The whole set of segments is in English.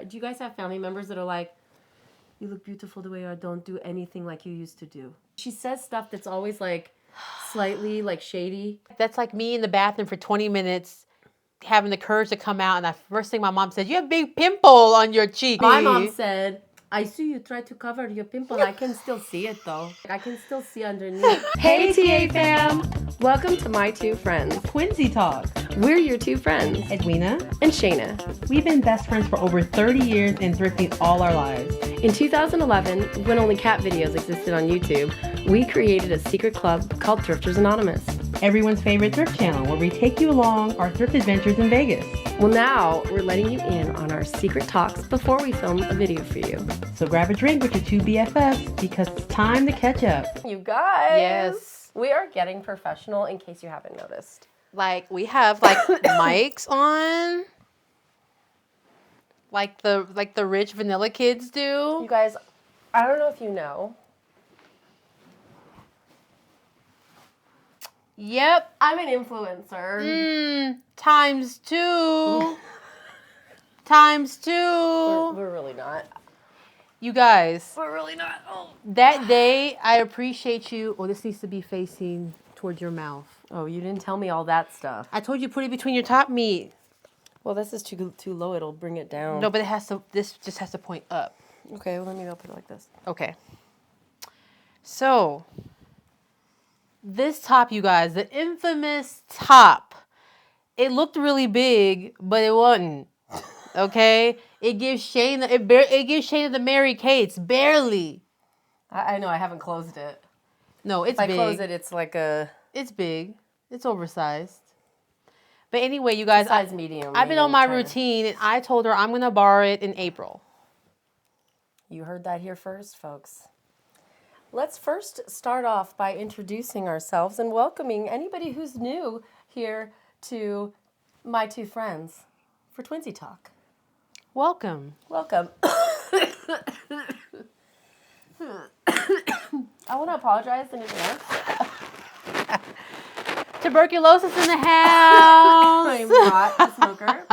Do you guys have family members that are like, you look beautiful the way you are, don't do anything like you used to do? She says stuff that's always like slightly like shady. That's like me in the bathroom for 20 minutes having the courage to come out, and the first thing my mom said, you have a big pimple on your cheek. My mom said, I see you try to cover your pimple. I can still see it though. I can still see underneath. Hey TA fam! Welcome to my two friends. Twinsie talk. We're your two friends, Edwina and Shana. We've been best friends for over 30 years and thrifting all our lives. In 2011, when only cat videos existed on YouTube, we created a secret club called ThriftersAnonymous. Everyone's favorite thrift channel where we take you along our thrift adventures in Vegas. Well, now we're letting you in on our secret talks before we film a video for you. So grab a drink with your two BFFs because it's time to catch up. You guys. Yes. We are getting professional in case you haven't noticed. Like we have like mics on. Like the rich vanilla kids do. You guys, I don't know if you know. Yep. I'm an influencer. Times two. Times two. We're really not. You guys. We're really not. Oh. That day, I appreciate you. Oh, this needs to be facing towards your mouth. Oh, you didn't tell me all that stuff. I told you put it between your top meat. Well, this is too low. It'll bring it down. No, but this just has to point up. Okay, well, let me go put it like this. Okay. So, this top, you guys, the infamous top, it looked really big, but it wasn't. Okay? It gives Shana, it gives Shana the Mary Kates, barely. I know, I haven't closed it. No, it's big. big. If I close it, it's like a... It's big. It's oversized. But anyway, you guys, size medium. I've been on my routine, and I told her I'm going to borrow it in April. You heard that here first, folks. Let's first start off by introducing ourselves and welcoming anybody who's new here to my two friends for Twinsie Talk. Welcome. Welcome. I want to apologize in advance. Tuberculosis in the house. I'm not a smoker.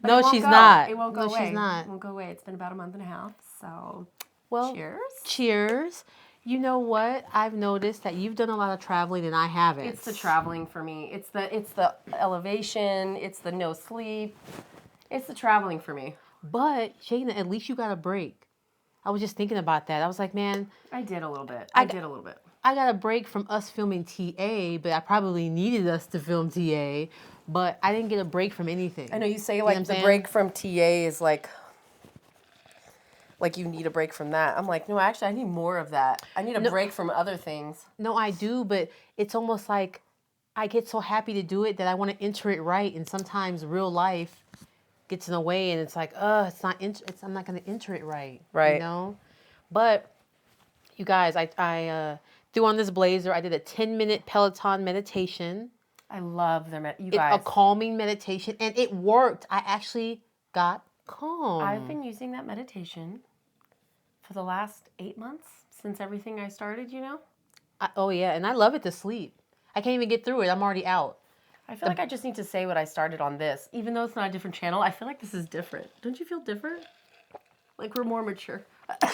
No, she's not. It won't go away. She's not. It won't go away. It's been about a month and a half, so well, cheers. Cheers. You know what? I've noticed that you've done a lot of traveling and I haven't. It's the traveling for me. It's the elevation. It's the no sleep. It's the traveling for me. But Shana, at least you got a break. I was just thinking about that. I was like, man, I did a little bit. I got a break from us filming TA, but I probably needed us to film TA, but I didn't get a break from anything. I know you say like the break from TA is like you need a break from that. I'm like, no, actually I need more of that. I need a break from other things. No, I do, but it's almost like I get so happy to do it that I want to enter it right, and sometimes real life gets in the way, and it's like, I'm not going to enter it right. Right. You know? But you guys, I threw on this blazer. I did a 10-minute Peloton meditation. I love their It's a calming meditation, and it worked. I actually got calm. I've been using that meditation for the last 8 months since everything I started, you know? Oh, yeah, and I love it to sleep. I can't even get through it. I'm already out. I feel like I just need to say what I started on this. Even though it's not a different channel, I feel like this is different. Don't you feel different? Like we're more mature.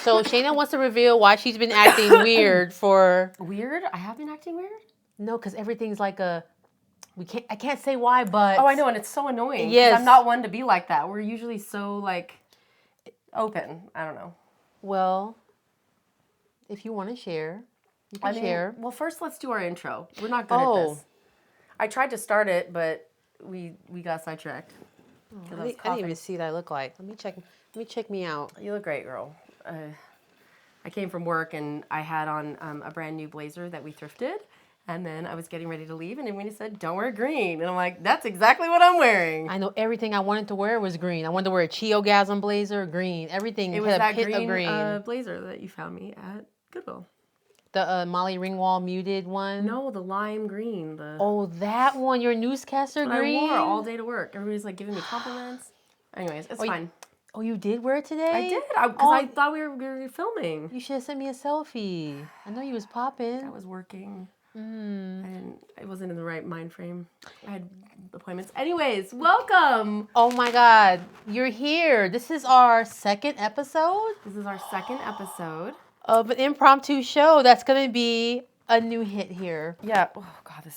So Shana wants to reveal why she's been acting weird for... Weird? I have been acting weird? No, because everything's like a... I can't say why, but... Oh, I know, and it's so annoying. Yes. I'm not one to be like that. We're usually so, like, open. I don't know. Well, if you want to share, you can share. Well, first let's do our intro. We're not good at this. I tried to start it, but we got sidetracked. I didn't even see what I look like. Let me check me out. You look great, girl. I came from work and I had on a brand new blazer that we thrifted, and then I was getting ready to leave, and Edwina said, "Don't wear green," and I'm like, "That's exactly what I'm wearing." I know everything I wanted to wear was green. I wanted to wear a Chiogasm blazer, green. Everything. It was that green blazer that you found me at Goodwill. The Molly Ringwald muted one? No, the lime green. Oh, that one, your newscaster green? I wore all day to work. Everybody's like giving me compliments. Anyways, it's fine. You did wear it today? I did, because I thought we were filming. You should have sent me a selfie. I know you was popping. I was working. I wasn't in the right mind frame. I had appointments. Anyways, welcome. Oh my God, you're here. This is our second episode This is our second episode. of an impromptu show that's going to be a new hit here. Yeah. Oh God,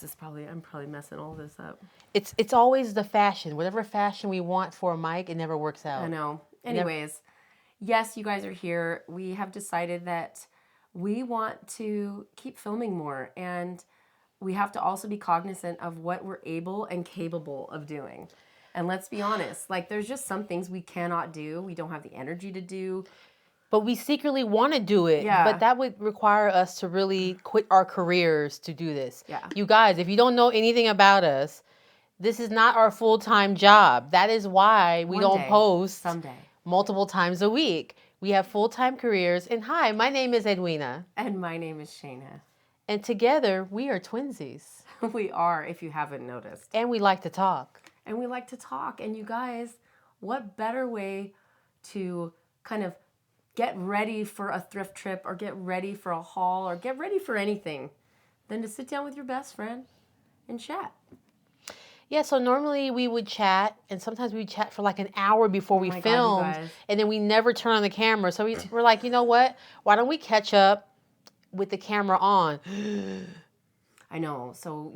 I'm probably messing all this up. It's always the fashion. Whatever fashion we want for a mic, it never works out. I know. Anyways, yes, you guys are here. We have decided that we want to keep filming more, and we have to also be cognizant of what we're able and capable of doing. And let's be honest, like there's just some things we cannot do. We don't have the energy to do. But we secretly want to do it. Yeah. But that would require us to really quit our careers to do this. Yeah. You guys, if you don't know anything about us, this is not our full-time job. That is why we don't post someday multiple times a week. We have full-time careers. And hi, my name is Edwina. And my name is Shana. And together, we are twinsies. We are, if you haven't noticed. And we like to talk. And we like to talk. And you guys, what better way to kind of get ready for a thrift trip or get ready for a haul or get ready for anything than to sit down with your best friend and chat. Yeah, so normally we would chat, and sometimes we would chat for like an hour before we God, you filmed, guys. and then we never turn on the camera. So we're like, you know what? Why don't we catch up with the camera on? I know. So,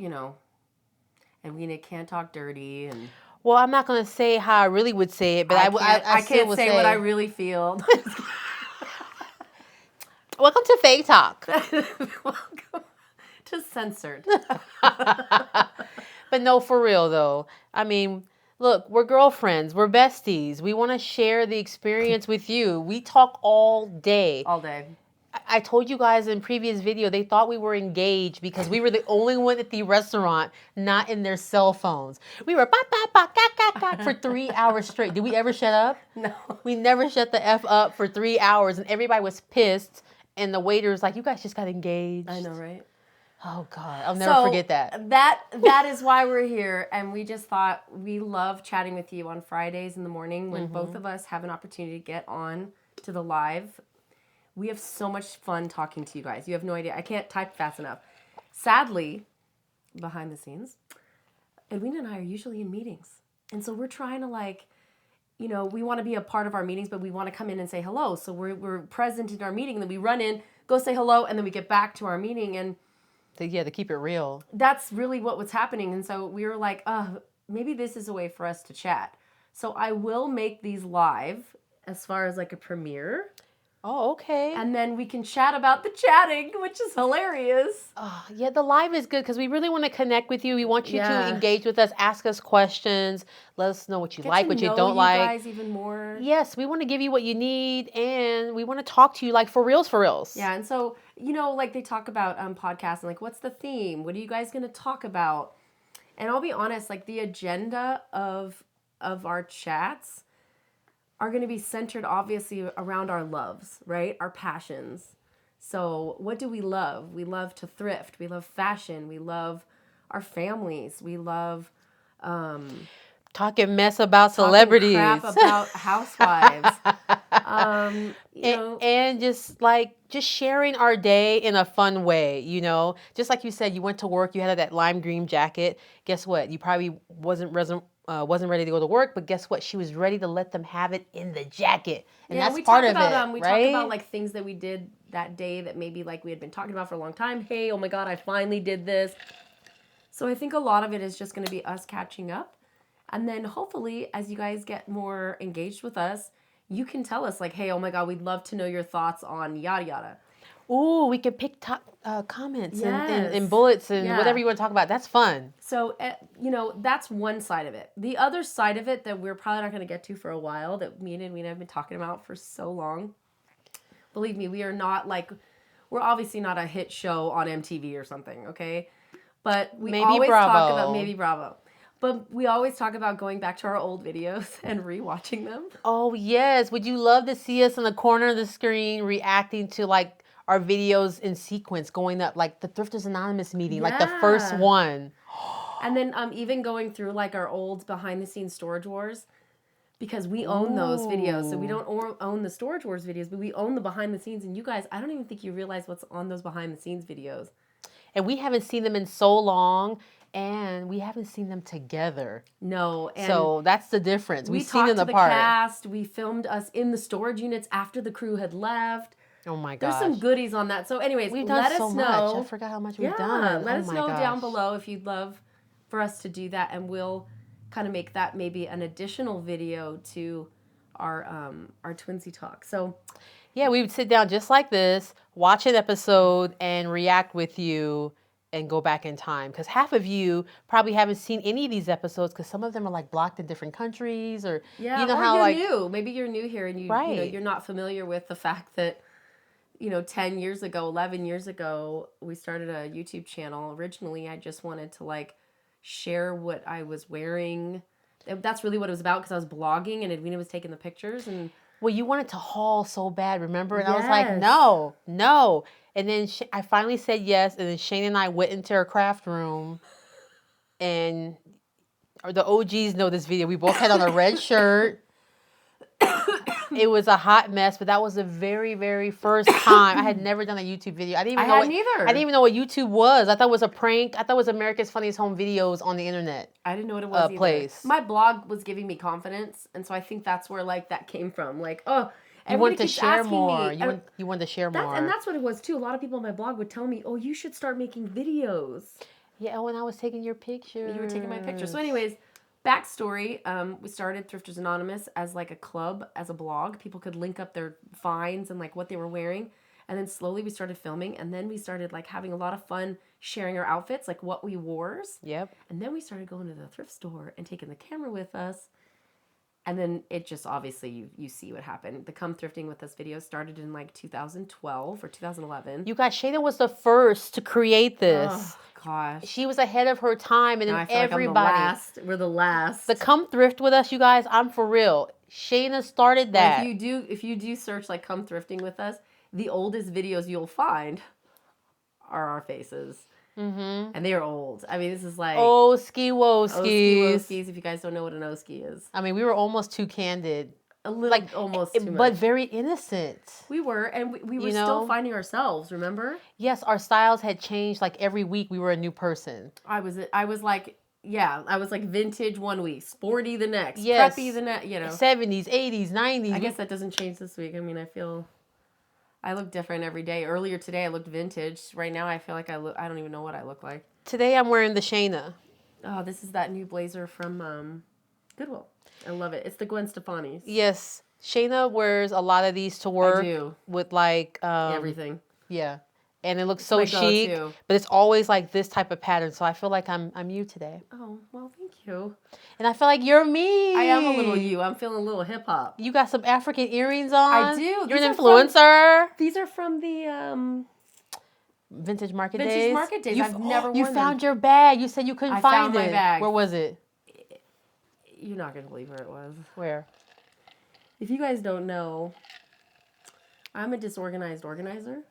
and we can't talk dirty. And Well, I'm not going to say how I really would say it, but I still can't would say what I really feel. Welcome to Fake Talk. Welcome to Censored. But no, for real though. I mean, look, we're girlfriends. We're besties. We want to share the experience with you. We talk all day. All day. I told you guys in previous video, they thought we were engaged because we were the only one at the restaurant not in their cell phones. We were for 3 hours straight. Did we ever shut up? No. We never shut the F up for 3 hours, and everybody was pissed. And the waiter was like, you guys just got engaged. I know, right? Oh, God. I'll never forget that. That is why we're here. And we just thought we love chatting with you on Fridays in the morning when both of us have an opportunity to get on to the live. We have so much fun talking to you guys. You have no idea. I can't type fast enough. Sadly, behind the scenes, Edwina and I are usually in meetings. And so we're trying to we want to be a part of our meetings, but we want to come in and say hello. So we're present in our meeting, and then we run in, go say hello, and then we get back to our meeting. And to keep it real. That's really what was happening. And so we were like, maybe this is a way for us to chat. So I will make these live as far as like a premiere. Oh, okay. And then we can chat about the chatting, which is hilarious. Oh, yeah, the live is good because we really want to connect with you. We want you to engage with us, ask us questions, let us know what you like, what you don't like. Guys even more. Yes, we want to give you what you need, and we want to talk to you like for reals, for reals. Yeah, and so, like they talk about podcasts and like, what's the theme? What are you guys going to talk about? And I'll be honest, like the agenda of our chats are going to be centered obviously around our loves, right? Our passions. So what do we love? We love to thrift. We love fashion. We love our families. We love talking mess about celebrities. Crap about housewives. And just sharing our day in a fun way, Just like you said, you went to work, you had that lime green jacket. Guess what? You probably wasn't ready to go to work, but guess what? She was ready to let them have it in the jacket. And that's part of it, we right? talk about like things that we did that day that maybe like we had been talking about for a long time. Hey, oh my God, I finally did this. So I think a lot of it is just going to be us catching up. And then hopefully as you guys get more engaged with us, you can tell us like, hey, oh my God, we'd love to know your thoughts on yada yada. Ooh, we could pick comments and bullets and whatever you want to talk about. That's fun. So, that's one side of it. The other side of it that we're probably not going to get to for a while, that me and Edwina have been talking about for so long. Believe me, we're obviously not a hit show on MTV or something, okay? But we always talk about maybe Bravo. But we always talk about going back to our old videos and rewatching them. Oh, yes. Would you love to see us in the corner of the screen reacting to like our videos in sequence going up, like the ThriftersAnonymous meeting, like the first one. And then even going through like our old behind the scenes Storage Wars, because we own those videos. So we don't own the Storage Wars videos, but we own the behind the scenes. And you guys, I don't even think you realize what's on those behind the scenes videos. And we haven't seen them in so long, and we haven't seen them together. No, and So that's the difference. we We've seen talked them to the apart. cast. We filmed us in the storage units after the crew had left. Oh my gosh. There's some goodies on that. So anyways, We've done let so us much. know. I forgot how much we've done. Let Oh us my know down gosh. below if you'd love for us to do that, and we'll kind of make that maybe an additional video to our twinsie talk. So Yeah, we would sit down just like this, watch an episode, and react with you and go back in time. Because half of you probably haven't seen any of these episodes because some of them are like blocked in different countries, or yeah, you know or how you're like new. Maybe you're new here and you know Right. you're not familiar with the fact that 10 years ago, 11 years ago, we started a YouTube channel. Originally, I just wanted to like share what I was wearing. That's really what it was about because I was blogging and Edwina was taking the pictures and well, you wanted to haul so bad, remember? And I was like, Yes. no. And then I finally said yes. And then Shane and I went into her craft room, and the OGs know this video. We both had on a red shirt. It was a hot mess, but that was the very, very first time. I had never done a YouTube video. I didn't even know what YouTube was. I thought it was a prank. I thought it was America's Funniest Home Videos on the internet. I didn't know what it was either. Place. My blog was giving me confidence, and so I think that's where like that came from. Like, oh, You wanted to keeps share asking more. me. You wanted to share more. And that's what it was too. A lot of people on my blog would tell me, "Oh, you should start making videos." Yeah, when I was taking your pictures. You were taking my pictures. So, anyways, backstory: we started Thrifters Anonymous as like a club, as a blog. People could link up their finds and like what they were wearing, and then slowly we started filming, and then we started like having a lot of fun sharing our outfits, like what we wore. Yep. And then we started going to the thrift store and taking the camera with us. And then it just obviously you see what happened. The Come Thrifting With Us video started in like 2012 or 2011. You guys, Shana was the first to create this. Oh, gosh. She was ahead of her time, and Now then I feel everybody. like I'm the last. We're the last. The Come Thrift With Us, you guys. I'm for real. Shana started that. If you do search like Come Thrifting With Us, the oldest videos you'll find are our faces. Mm-hmm. And they are old. I mean, this is like Oski woskies. Oski-woskies, if you guys don't know what an Oski is. I mean, we were almost too candid. A little, like, almost too much. But very innocent. We were, and we were still finding ourselves, remember? Yes, our styles had changed. Like every week we were a new person. I was like vintage one week, sporty the next, preppy the next, 70s, 80s, 90s. I guess that doesn't change this week. I mean, I look different every day. Earlier today, I looked vintage. Right now, I feel like I don't even know what I look like. Today, I'm wearing the Shana. Oh, this is that new blazer from Goodwill. I love it. It's the Gwen Stefani's. Yes. Shana wears a lot of these to work. I do. With like... everything. Yeah. And it looks so chic. Go-to. But it's always like this type of pattern. So I feel like I'm you today. Oh, well, thank you. And I feel like you're me. I am a little you. I'm feeling a little hip hop. You got some African earrings on. I do. You're an influencer. These are from the Vintage Market Vintage Days. Market Days. I've never worn You them. found your bag. You said you couldn't find found it. my bag. Where was it? You're not going to believe where it was. Where? If you guys don't know, I'm a disorganized organizer.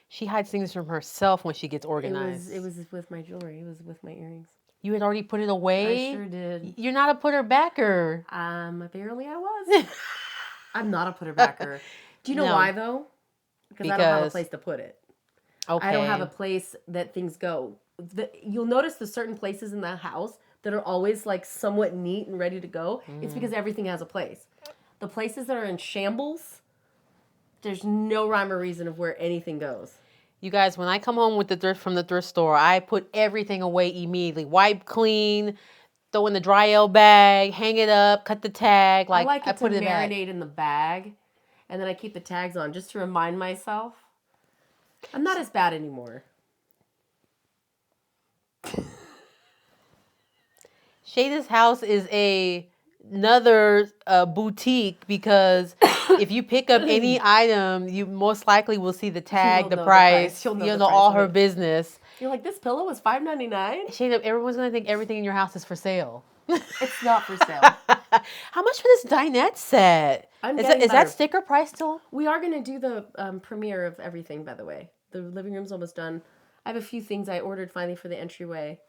She hides things from herself when she gets organized. It was with my jewelry. It was with my earrings. You had already put it away? I sure did. You're not a putter backer. Apparently I was. I'm not a putter backer. Do you know why though? Because I don't have a place to put it. Okay. I don't have a place that things go. You'll notice the certain places in the house that are always like somewhat neat and ready to go. It's because everything has a place. The places that are in shambles, there's no rhyme or reason of where anything goes. You guys, when I come home with the thrift from the thrift store, I put everything away immediately. Wipe clean, throw in the dry L bag, hang it up, cut the tag. I like it to put it marinate in the bag, and then I keep the tags on just to remind myself I'm not as bad anymore. Shada's house is another boutique because if you pick up any item, you most likely will see the tag, the price. You'll know all her business. You're like, this pillow is $5.99? Shada, everyone's going to think everything in your house is for sale. It's not for sale. How much for this dinette set? Is that sticker price still? We are going to do the premiere of everything, by the way. The living room's almost done. I have a few things I ordered finally for the entryway.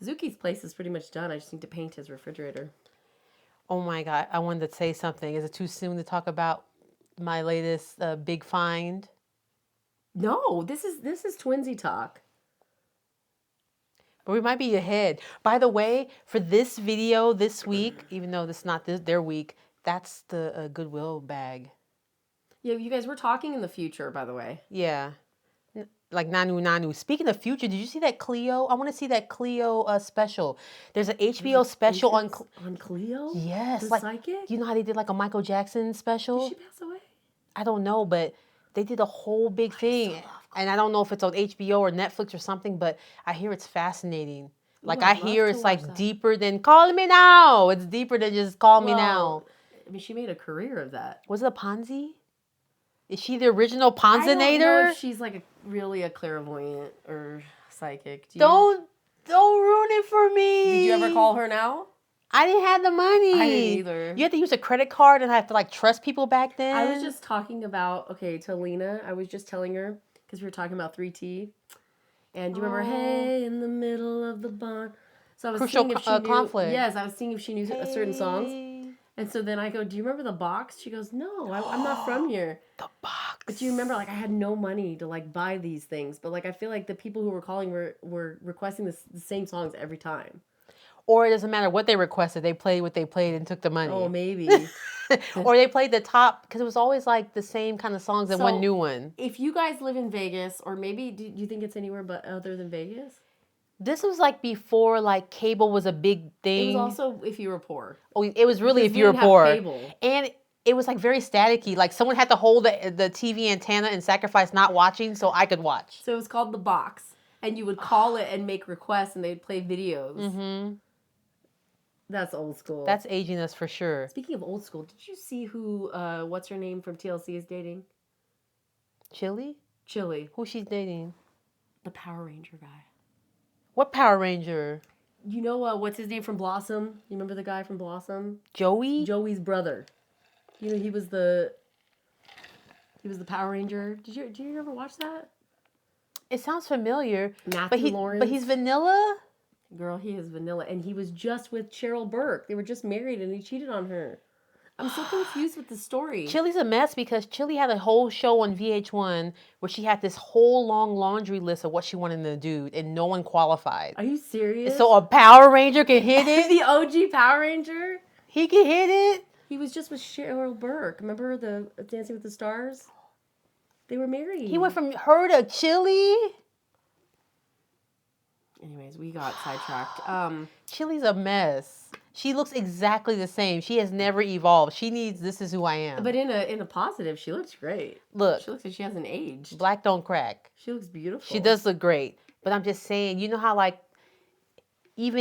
Zuki's place is pretty much done. I just need to paint his refrigerator. Oh my God, I wanted to say something. Is it too soon to talk about my latest big find? No, this is twinsie talk. But we might be ahead. By the way, for this video this week, even though this is not their week, that's the Goodwill bag. Yeah, you guys, we're talking in the future, by the way. Yeah. Like Nanu Nanu. Speaking of future, did you see that Cleo? I want to see that Cleo special. There's an HBO special on Cleo? Yes, The like psychic? you know how they did like a Michael Jackson special? Did she pass away? I don't know, but they did a whole big thing. And I don't know if it's on HBO or Netflix or something, but I hear it's fascinating. Like Ooh, I I'd love hear to it's watch like that. deeper than Call Me Now. It's deeper than just Call Me Now. I mean, she made a career of that. Was it a Ponzi? Is she the original I don't know Ponzinator? if she's like really a clairvoyant or psychic. Don't ruin it for me. Did you ever call her now? I didn't have the money. I didn't either. You had to use a credit card and have to like trust people back then. I was just talking about, to Lena, I was just telling her, because we were talking about 3T. And do you remember, hey, in the middle of the barn? So I was Crucial seeing if she knew. conflict. Yes, I was seeing if she knew certain songs. And so then I go, do you remember the box? She goes, no, I'm not from here. The box. But do you remember, like, I had no money to, like, buy these things. But, like, I feel like the people who were calling were requesting the same songs every time. Or it doesn't matter what they requested. They played what they played and took the money. Oh, maybe. Or they played the top, because it was always, like, the same kind of songs and one new one. If you guys live in Vegas, or maybe, do you think it's anywhere but other than Vegas? This was, like, before, like, cable was a big thing. It was also if you were poor. Oh, it was really if you were poor. And it was like very staticky. Like someone had to hold the TV antenna and sacrifice not watching so I could watch. So it was called The Box. And you would call it and make requests and they'd play videos. Mm-hmm. That's old school. That's aging us for sure. Speaking of old school, did you see who, what's her name from TLC is dating? Chili? Who she's dating? The Power Ranger guy. What Power Ranger? You know what's his name from Blossom? You remember the guy from Blossom? Joey? Joey's brother. You know, he was the Power Ranger. Did you ever watch that? It sounds familiar. Matthew Lawrence. But he's vanilla? Girl, he is vanilla. And he was just with Cheryl Burke. They were just married and he cheated on her. I'm so confused with the story. Chili's a mess because Chili had a whole show on VH1 where she had this whole long laundry list of what she wanted in a dude and no one qualified. Are you serious? So a Power Ranger can hit it? The OG Power Ranger? He can hit it? He was just with Cheryl Burke. Remember the Dancing with the Stars? They were married. He went from her to Chili? Anyways, we got sidetracked. Chili's a mess. She looks exactly the same. She has never evolved. She needs This Is Who I Am. But in a positive, she looks great. Look. She looks like she hasn't aged. Black don't crack. She looks beautiful. She does look great. But I'm just saying, you know how like, you've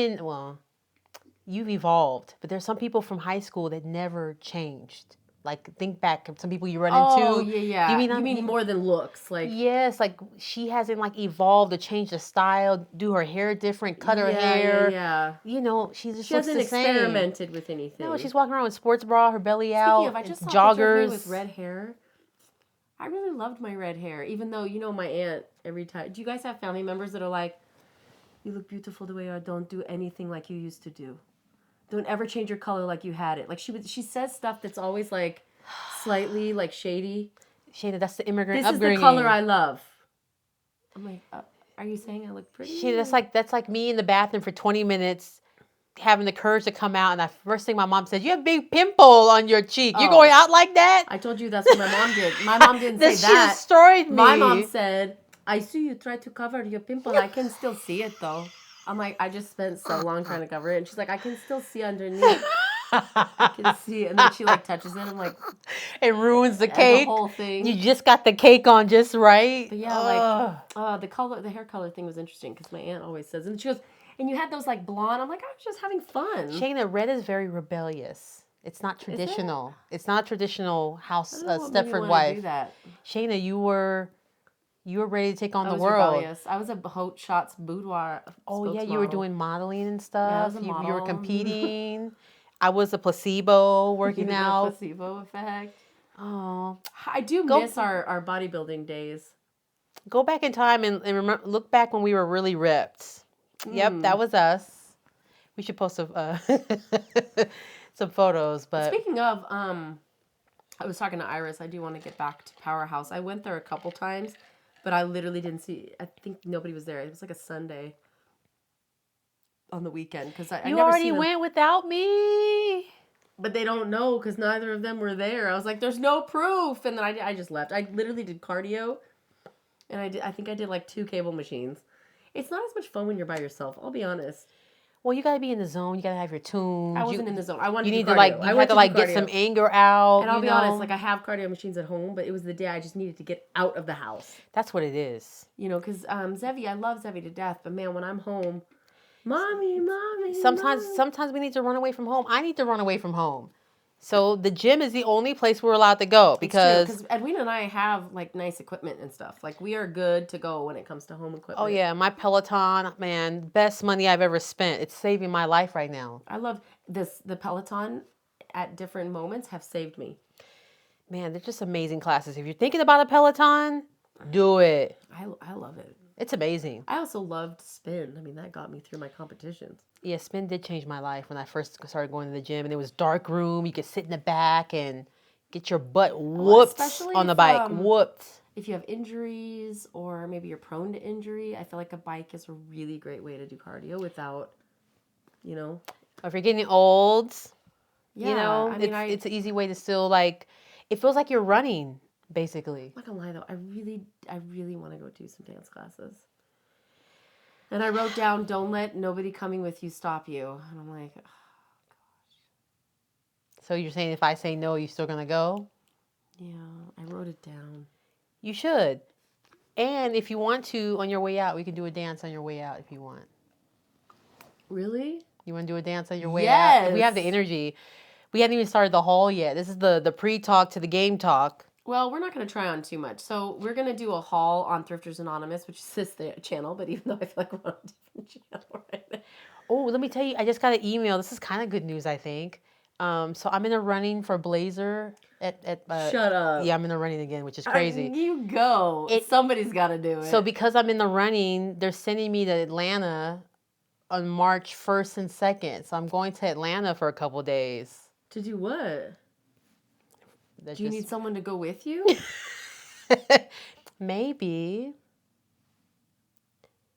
evolved. But there's some people from high school that never changed. Like, think back of some people you run into. Oh, yeah. You mean more than looks? Like yes, like she hasn't like evolved to change the style, do her hair different, cut her hair. Yeah. You know, she just she looks hasn't the same. experimented with anything. No, she's walking around with sports bra, her belly out, Speaking of, I just saw joggers. a picture of me with red hair. I really loved my red hair, even though my aunt every time. Do you guys have family members that are like, "You look beautiful the way you are. Don't do anything like you used to do. Don't ever change your color like you had it." Like she says stuff that's always like slightly like shady. Shana, that's the immigrant This upbringing. is the color I love. I'm like, are you saying I look pretty? Shana, that's like me in the bathroom for 20 minutes, having the courage to come out, and the first thing my mom said, "You have a big pimple on your cheek. You're going out like that?" I told you that's what my mom did. My mom didn't say that. She destroyed me. My mom said, "I see you try to cover your pimple. I can still see it though." I'm like, I just spent so long trying to cover it. And she's like, "I can still see underneath. I can see it." And then she like touches it. I'm like, it ruins the cake. The whole thing. You just got the cake on just right. But yeah, the hair color thing was interesting because my aunt always says, and she goes, "And you had those like blonde." I'm like, I was just having fun. Shana, red is very rebellious. It's not traditional. It's not traditional house Stepford wife. Do that. Shana, you were ready to take on the world. Rebellious. I was a Hot Shots boudoir. Oh yeah, you were doing modeling and stuff. Yeah, I was a model. You were competing. I was a placebo working out. Placebo effect. Oh, I do miss our bodybuilding days. Go back in time and remember, look back when we were really ripped. Yep, that was us. We should post some some photos. But speaking of, I was talking to Iris. I do want to get back to Powerhouse. I went there a couple times, but I literally didn't see. I think nobody was there. It was like a Sunday. on the weekend because I You never already see them. went without me. But they don't know because neither of them were there. I was like, "There's no proof," and then I just left. I literally did cardio, and I think I did like 2 cable machines. It's not as much fun when you're by yourself. I'll be honest. Well, you gotta be in the zone. You gotta have your tunes. I wasn't in the zone. I wanted You to need do to cardio. you have to get some anger out. And I'll be honest, like I have cardio machines at home, but it was the day I just needed to get out of the house. That's what it is. You know, because Zevi, I love Zevi to death, but man, when I'm home, mommy. Sometimes we need to run away from home. I need to run away from home. So the gym is the only place we're allowed to go because Edwina and I have like nice equipment and stuff. Like we are good to go when it comes to home equipment. oh yeah, my Peloton, man, best money I've ever spent. It's saving my life right now. I love this. The Peloton at different moments have saved me. Man, they're just amazing classes. If you're thinking about a Peloton, do it. I love it. It's amazing. I also loved spin. I mean, that got me through my competitions. Yeah, spin did change my life when I first started going to the gym, and it was dark room. You could sit in the back and get your butt whooped on the bike. Whooped. If you have injuries or maybe you're prone to injury, I feel like a bike is a really great way to do cardio without, you know. Or if you're getting old, Yeah, you know, I mean, it's an easy way to still like. It feels like you're running, basically. I'm not gonna lie though, I really want to go do some dance classes. And I wrote down, "Don't let nobody coming with you stop you." And I'm like, oh, gosh. So you're saying if I say no, you're still gonna go? Yeah, I wrote it down. You should. And if you want to, on your way out, we can do a dance on your way out if you want. Really? You want to do a dance on your way out? Yes. We have the energy. We haven't even started the haul yet. This is the pre-talk to the game talk. Well, we're not going to try on too much. So we're going to do a haul on Thrifters Anonymous, which is this channel, but even though I feel like we're on a different channel right now. Oh, let me tell you, I just got an email. This is kind of good news, I think. So I'm in a running for Blazer at Shut up. Yeah, I'm in the running again, which is crazy. You go. Somebody's got to do it. So because I'm in the running, they're sending me to Atlanta on March 1st and 2nd. So I'm going to Atlanta for a couple days. To do what? Do you need someone to go with you? Maybe.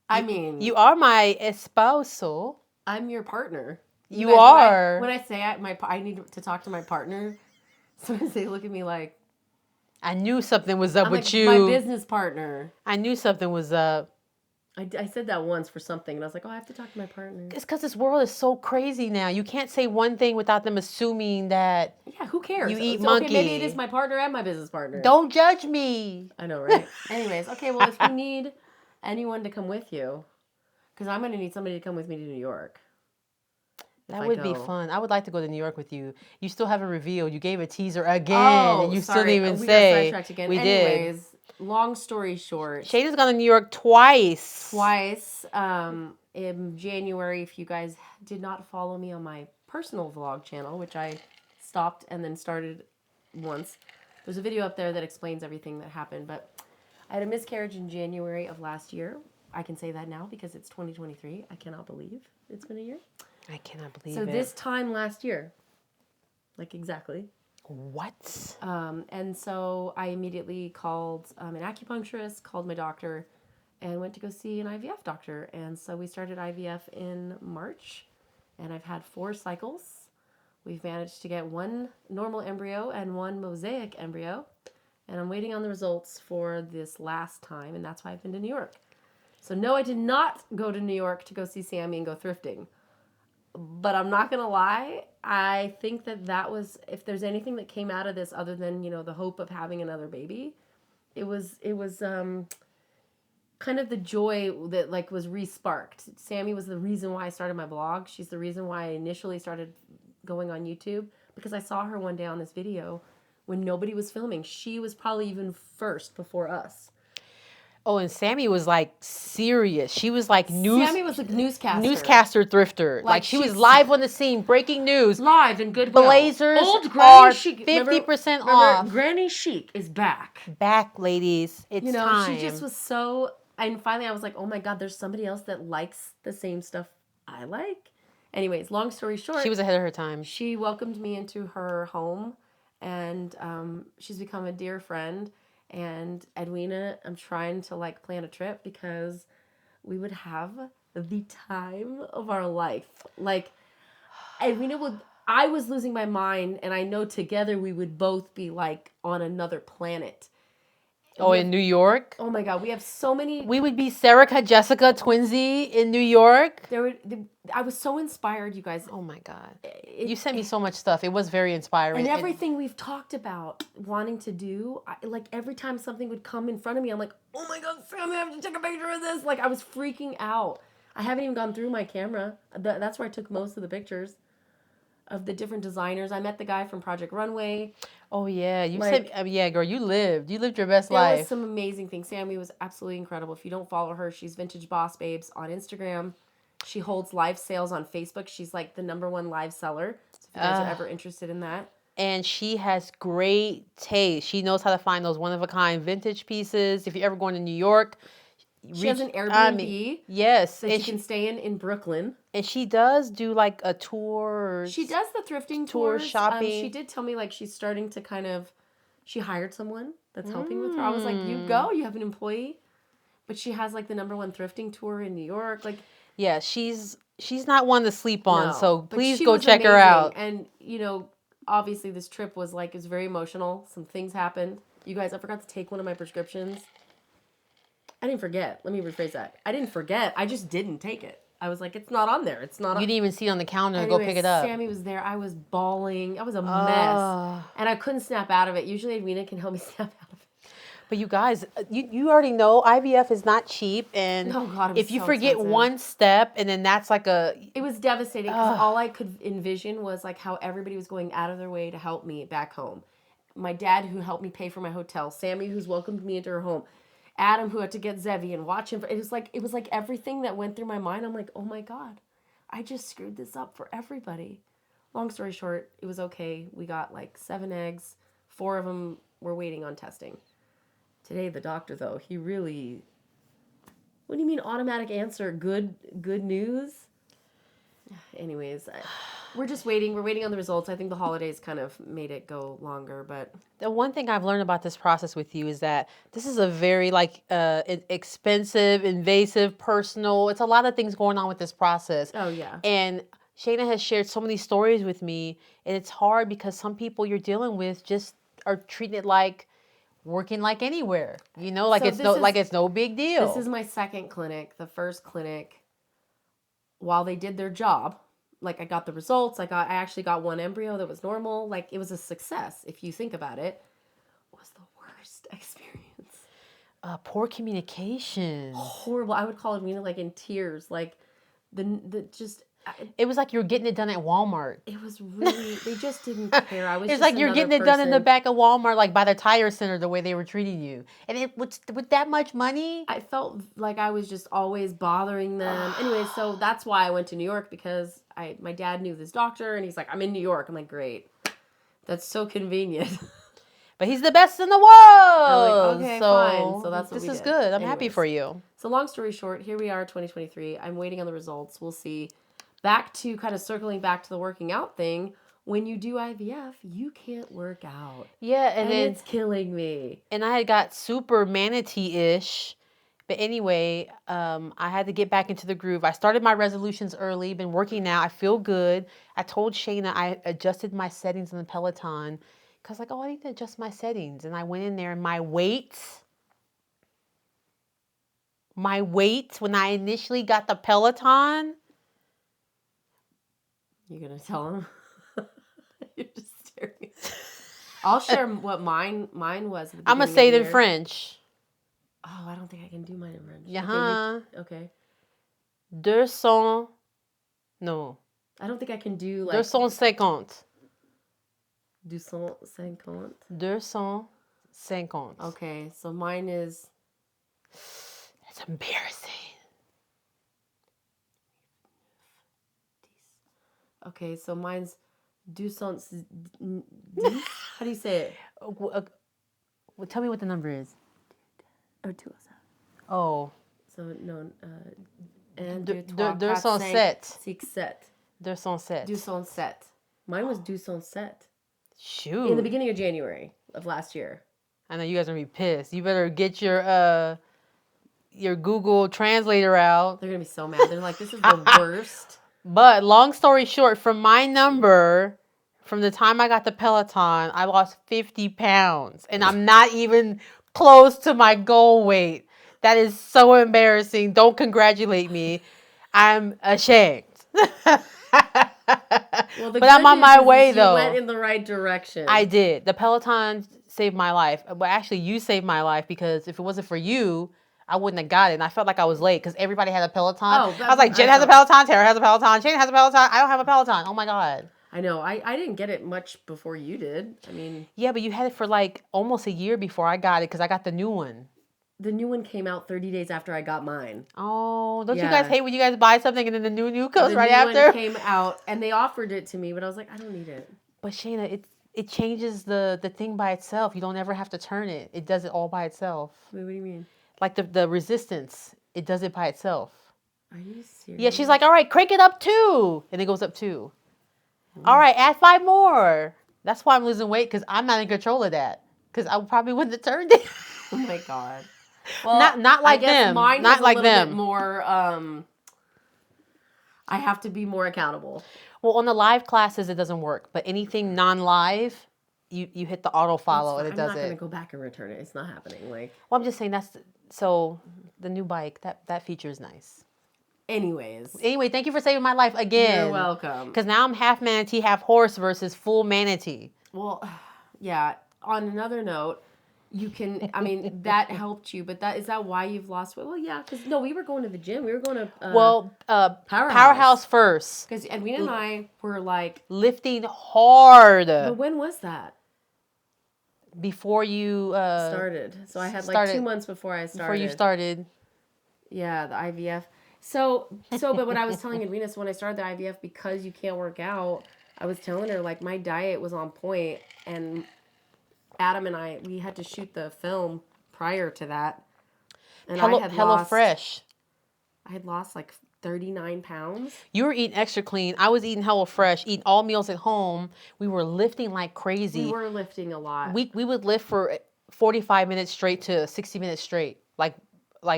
I mean, you are my esposo. I'm your partner. You are. When I say I need to talk to my partner, sometimes they look at me like, I knew something was up with like, you. My business partner. I knew something was up. I said that once for something, and I was like, oh, I have to talk to my partner. It's because this world is so crazy now. You can't say one thing without them assuming that. Yeah, who cares? You eat monkey. Okay, maybe it is my partner and my business partner. Don't judge me. I know, right? Anyways, okay, well, if you need anyone to come with you, because I'm going to need somebody to come with me to New York. That would be fun. I would like to go to New York with you. You still haven't revealed. You gave a teaser again, and you still didn't even say. Got sidetracked again. Anyways, long story short. Shady's gone to New York twice. In January, if you guys did not follow me on my personal vlog channel, which I stopped and then started once, there's a video up there that explains everything that happened. But I had a miscarriage in January of last year. I can say that now because it's 2023. I cannot believe it's been a year. I cannot believe it. So this time last year, like exactly. What? And so I immediately called an acupuncturist, called my doctor, and went to go see an IVF doctor. And so we started IVF in March, and I've had 4 cycles. We've managed to get 1 normal embryo and 1 mosaic embryo, and I'm waiting on the results for this last time, and that's why I've been to New York. So no, I did not go to New York to go see Sammy and go thrifting. But I'm not going to lie, I think that was, if there's anything that came out of this other than, you know, the hope of having another baby, it was kind of the joy that like was re-sparked. Sammy was the reason why I started my blog. She's the reason why I initially started going on YouTube, because I saw her one day on this video when nobody was filming. She was probably even first before us. Oh, and Sammy was like serious. She was like Sammy was like newscaster thrifter. Like she was live on the scene, breaking news. Live in Goodwill. Blazers Old are Chic. 50% off. Granny Chic is back. Back, ladies. It's time. She just was so. And finally, I was like, oh my God, there's somebody else that likes the same stuff I like. Anyways, long story short, she was ahead of her time. She welcomed me into her home, and she's become a dear friend. And Edwina, I'm trying to like plan a trip because we would have the time of our life. Like, I mean, I was losing my mind, and I know together we would both be like on another planet. Oh, in New York? Oh my God, we have so many. We would be Serica, Jessica, twinsie in New York. I was so inspired, you guys. Oh my God. You sent me so much stuff. It was very inspiring. And everything we've talked about wanting to do, like every time something would come in front of me, I'm like, oh my God, Sam, I have to take a picture of this. Like I was freaking out. I haven't even gone through my camera. That's where I took most of the pictures of the different designers. I met the guy from Project Runway. Oh yeah, you said yeah, girl, you lived your best life. There was some amazing things. Sammy was absolutely incredible. If you don't follow her, she's Vintage Boss Babes on Instagram. She holds live sales on Facebook. She's like the #1 live seller. So if you guys are ever interested in that. And she has great taste. She knows how to find those one-of-a-kind vintage pieces. If you're ever going to New York, she has an Airbnb. Yes. That you can stay in Brooklyn. And she does do like a tour. She does the thrifting tour tours. Shopping. She did tell me like she's starting to kind of, she hired someone that's helping with her. I was like, you go, you have an employee. But she has like the #1 thrifting tour in New York. Like, yeah, she's not one to sleep on. No, so please go check amazing. Her out. And you know, obviously this trip was like, it was very emotional. Some things happened. You guys, I forgot to take one of my prescriptions. I didn't forget. Let me rephrase that. I didn't forget. I just didn't take it. I was like, it's not on there. It's not on. You didn't even see it on the counter and go pick it up. Sammy was there. I was bawling. I was a mess. And I couldn't snap out of it. Usually Edwina can help me snap out of it. But you guys, you already know IVF is not cheap. And if you forget expensive. One step and then that's like It was devastating because all I could envision was like how everybody was going out of their way to help me back home. My dad who helped me pay for my hotel. Sammy who's welcomed me into her home. Adam who had to get Zevi and watch him. It was like everything that went through my mind. I'm like, oh my God, I just screwed this up for everybody. Long story short, it was okay. We got like 7 eggs. 4 of them were waiting on testing. Today, the doctor though, he really, what do you mean automatic answer? Good news? Anyways, we're just waiting. We're waiting on the results. I think the holidays kind of made it go longer, but the one thing I've learned about this process with you is that this is a very expensive, invasive, personal. It's a lot of things going on with this process. Oh yeah. And Shana has shared so many stories with me, and it's hard because some people you're dealing with just are treating it like working like anywhere. You know, like it's no big deal. This is my second clinic. The first clinic, while they did their job, like I got the results, I actually got 1 embryo that was normal. Like it was a success if you think about it. It was the worst experience. Poor communication. Horrible. I would call it like in tears. Like it was like you were getting it done at Walmart. It was really, they just didn't care. I was. It's like you're getting it done in the back of Walmart, like by the tire center, the way they were treating you. And with that much money, I felt like I was just always bothering them. Anyway, so that's why I went to New York because my dad knew this doctor, and he's like, I'm in New York. I'm like, great, that's so convenient. But he's the best in the world. I'm like, okay, fine. So that's what this is good. I'm happy for you. So long story short, here we are, 2023. I'm waiting on the results. We'll see. Back to kind of circling back to the working out thing. When you do IVF, you can't work out. Yeah, and then it's killing me. And I had got super manatee-ish. But anyway, I had to get back into the groove. I started my resolutions early, been working out. I feel good. I told Shana I adjusted my settings on the Peloton. Because like, I need to adjust my settings. And I went in there and my weight, when I initially got the Peloton. You're going to tell him? You're just staring. I'll share what mine was. I'm going to say it in French. Oh, I don't think I can do mine in French. Yeah. Okay. 200. No. I don't think I can do like. 250. 250. 250. Okay, so mine is. That's embarrassing. Okay, so mine's 210. How do you say it? Well, tell me what the number is. Or 207. Oh. So no. 207. 207. Mine was 207. Shoot. In the beginning of January of last year. I know you guys are gonna be pissed. You better get your your Google translator out. They're going to be so mad. They're like, this is the worst. But long story short, from my number, from the time I got the Peloton, I lost 50 pounds. And I'm not even close to my goal weight. That is so embarrassing. Don't congratulate me. I'm ashamed. Well, the but I'm on my way, though. You went in the right direction. I did. The Peloton saved my life. But actually, you saved my life because if it wasn't for you, I wouldn't have got it. And I felt like I was late because everybody had a Peloton. I was like, Jen has a Peloton, Tara has a Peloton, Shane has a Peloton. I don't have a Peloton. Oh my God. I know. I didn't get it much before you did. I mean. Yeah, but you had it for like almost a year before I got it because I got the new one. The new one came out 30 days after I got mine. Oh, don't you guys hate when you guys buy something and then the new comes right after? The new one came out and they offered it to me, but I was like, I don't need it. But Shana, it changes the thing by itself. You don't ever have to turn it. It does it all by itself. Wait, what do you mean? Like the resistance, it does it by itself. Are you serious? Yeah, she's like, all right, crank it up 2. And it goes up 2. All right, add 5 more. That's why I'm losing weight because I'm not in control of that. Because I probably wouldn't have turned it. Oh my God. Well, not like I guess them. Mine not was like a little them. Bit more. I have to be more accountable. Well, on the live classes, it doesn't work. But anything non-live, you hit the auto follow and it does it. I'm not going to go back and return it. It's not happening. Like. Well, I'm just saying so the new bike that feature is nice. Anyway, thank you for saving my life again. You're welcome. Because now I'm half manatee, half horse versus full manatee. Well, yeah. On another note. You can, I mean, that helped you, but is that why you've lost weight? Well, yeah, because, no, we were going to the gym. We were going to, Powerhouse first. Because Edwina and I were, like... lifting hard. But when was that? Before you... started. So I had, like, 2 months before I started. Before you started. Yeah, the IVF. So, but what I was telling Edwina, so when I started the IVF, because you can't work out, I was telling her, like, my diet was on point, and... Adam and I, we had to shoot the film prior to that. And HelloFresh. I had lost like 39 pounds. You were eating extra clean. I was eating HelloFresh, eating all meals at home. We were lifting like crazy. We were lifting a lot. We would lift for 45 minutes straight to 60 minutes straight, like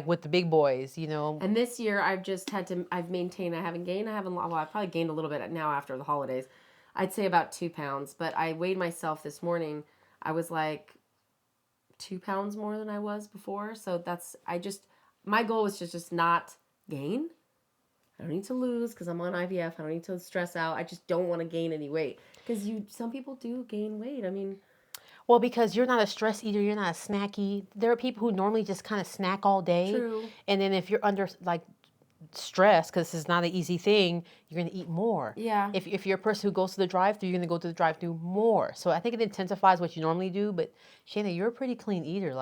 with the big boys, you know. And this year I've maintained, I haven't gained, I've probably gained a little bit now after the holidays. I'd say about 2 pounds, but I weighed myself this morning. I was like 2 pounds more than I was before. So my goal was to just not gain. I don't need to lose because I'm on IVF. I don't need to stress out. I just don't want to gain any weight. Because some people do gain weight. I mean. Well, because you're not a stress eater. You're not a snacky. There are people who normally just kind of snack all day. True. And then if you're under like stress, because this is not an easy thing, you're going to eat more. Yeah. If you're a person who goes to the drive-thru, you're going to go to the drive-thru more. So I think it intensifies what you normally do. But Shana, you're a pretty clean eater.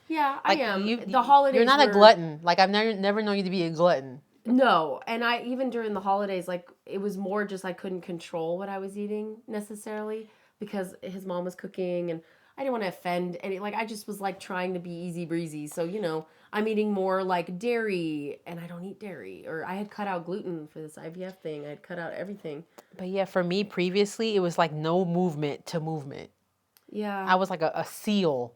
Yeah, I am. The holidays. You're not a glutton. Like I've never known you to be a glutton. No, and I even during the holidays, like it was more just I couldn't control what I was eating necessarily because his mom was cooking and I didn't want to offend any. Like I just was like trying to be easy breezy. So I'm eating more like dairy, and I don't eat dairy. Or I had cut out gluten for this IVF thing. I had cut out everything. But yeah, for me previously, it was like no movement to movement. Yeah, I was like a seal.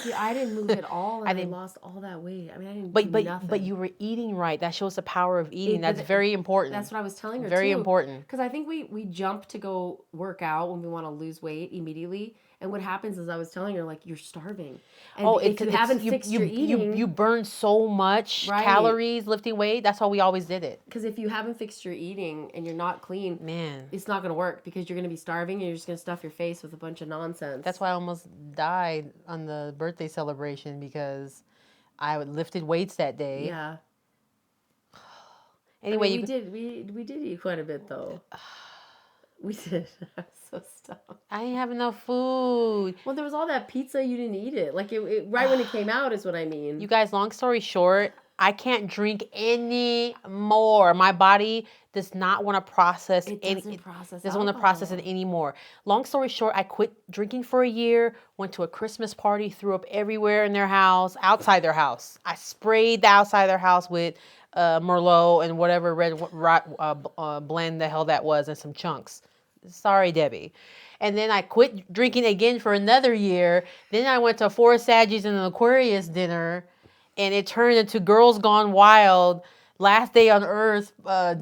See, I didn't move at all, and I lost all that weight. I mean, I didn't do nothing. But you were eating right. That shows the power of eating. That's very important. That's what I was telling her, very important. Because I think we jump to go work out when we want to lose weight immediately. And what happens is I was telling her, like, you're starving. And if you haven't fixed your eating... You burn so much calories lifting weight. That's how we always did it. Because if you haven't fixed your eating and you're not clean, man, it's not going to work because you're going to be starving and you're just going to stuff your face with a bunch of nonsense. That's why I almost died on the birthday celebration because I lifted weights that day. Yeah. Anyway, we did eat quite a bit, though. We did. I was so stuffed. I didn't have enough food. Well, there was all that pizza. You didn't eat it. Like, it right when it came out is what I mean. You guys, long story short, I can't drink any more. My body does not want to process it. Doesn't want to process it anymore. Long story short, I quit drinking for a year, went to a Christmas party, threw up everywhere in their house, outside their house. I sprayed the outside of their house with Merlot and whatever red blend the hell that was and some chunks. Sorry, Debbie. And then I quit drinking again for another year. Then I went to 4 Saggies and an Aquarius dinner. and it turned into Girls Gone Wild, Last Day on Earth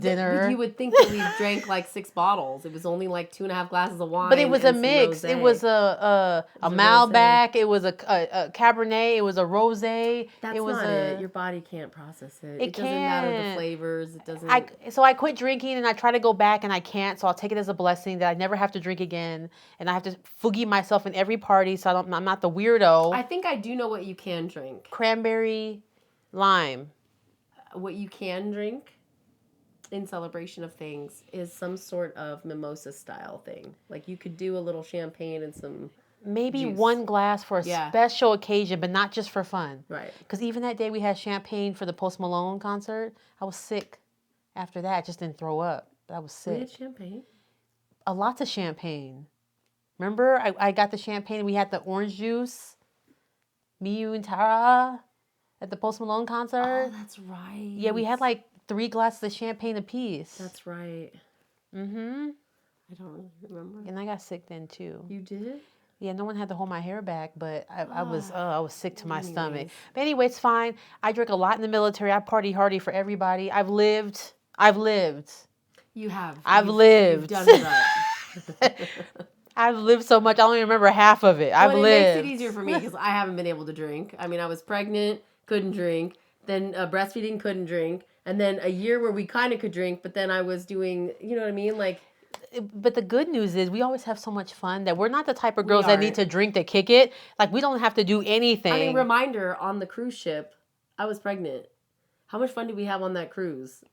dinner. But you would think that we drank like 6 bottles. It was only like 2.5 glasses of wine. But it was a and some mix. rosé. It was a Malbec. It was a Cabernet. It was a rosé. That's it was not it. Your body can't process it. It doesn't matter the flavors. It doesn't. So I quit drinking and I try to go back and I can't. So I'll take it as a blessing that I never have to drink again. And I have to foogie myself in every party so I'm not the weirdo. I think I do know what you can drink. Cranberry, lime. What you can drink in celebration of things is some sort of mimosa style thing. Like you could do a little champagne and some maybe juice. 1 glass for a special occasion, but not just for fun. Right. Because even that day we had champagne for the Post Malone concert, I was sick after that. I just didn't throw up, but I was sick. We had champagne? Lots of champagne. Remember, I got the champagne and we had the orange juice. Me, you, and Tara at the Post Malone concert. Oh, that's right. Yeah, we had like 3 glasses of champagne apiece. That's right. Mm-hmm. I don't really remember. And I got sick then too. You did? Yeah, no one had to hold my hair back, but I was sick to my stomach. But anyway, it's fine. I drink a lot in the military. I party hardy for everybody. I've lived. You have. I've lived. You've done that. I've lived so much, I don't even remember half of it. I've lived. It makes it easier for me because I haven't been able to drink. I mean, I was pregnant, couldn't drink. Then breastfeeding, couldn't drink. And then a year where we kind of could drink, but then I was doing, you know what I mean? Like, but the good news is we always have so much fun that we're not the type of girls that need to drink to kick it. Like, we don't have to do anything. I mean, reminder, on the cruise ship, I was pregnant. How much fun did we have on that cruise?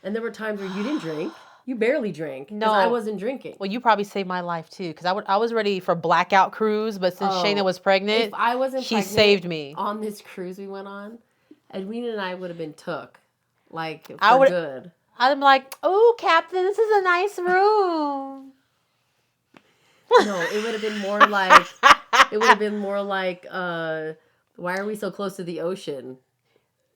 And there were times where you didn't drink. You barely drank. No. I wasn't drinking. Well, you probably saved my life, too, because I was ready for blackout cruise, but since Shana was pregnant, if I wasn't she saved me. On this cruise we went on, Edwina and I would have been took. Like, for good. I'm like, oh, Captain, this is a nice room. No, it would have been more like, why are we so close to the ocean?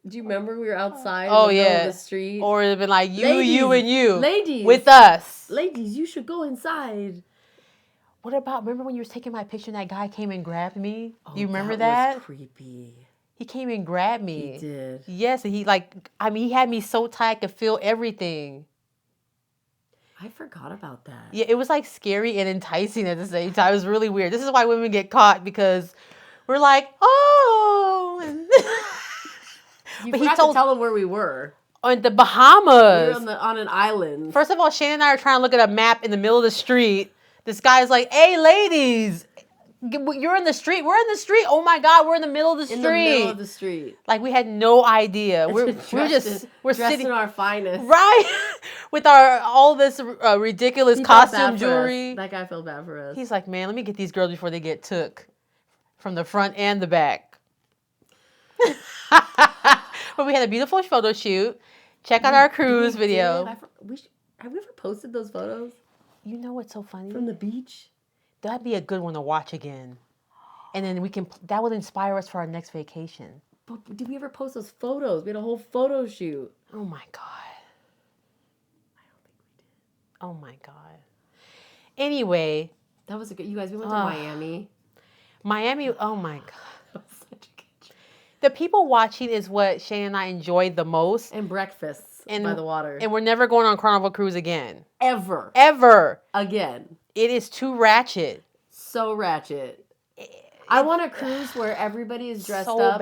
Do you remember we were outside in the middle of the street? Or it would have been like, you, and you. Ladies. With us. Ladies, you should go inside. Remember when you were taking my picture and that guy came and grabbed me? Oh, Do you remember that? That was creepy. He came and grabbed me. He did. Yes, and he had me so tight I could feel everything. I forgot about that. Yeah, it was like scary and enticing at the same time. It was really weird. This is why women get caught, because we're like, oh. You forgot to tell him where we were. On the Bahamas. We were on an island. First of all, Shana and I are trying to look at a map in the middle of the street. This guy's like, hey, ladies. You're in the street. We're in the street. Oh my God, we're in the middle of the street. In the middle of the street. Like we had no idea. We're dressed in our finest. Right. With all this ridiculous costume jewelry. That guy felt bad for us. He's like, man, let me get these girls before they get took from the front and the back. But we had a beautiful photo shoot. Check out our cruise video. Have we ever posted those photos? You know what's so funny? From the beach? That'd be a good one to watch again. And then that would inspire us for our next vacation. But did we ever post those photos? We had a whole photo shoot. Oh my God. I don't think we did. Oh my God. Anyway. That was you guys, we went to Miami. Miami, oh my God. That was such a good trip. The people watching is what Shane and I enjoyed the most. And breakfasts by the water. And we're never going on Carnival Cruise again. Ever. Again. It is too ratchet. So ratchet. I want a cruise where everybody is dressed up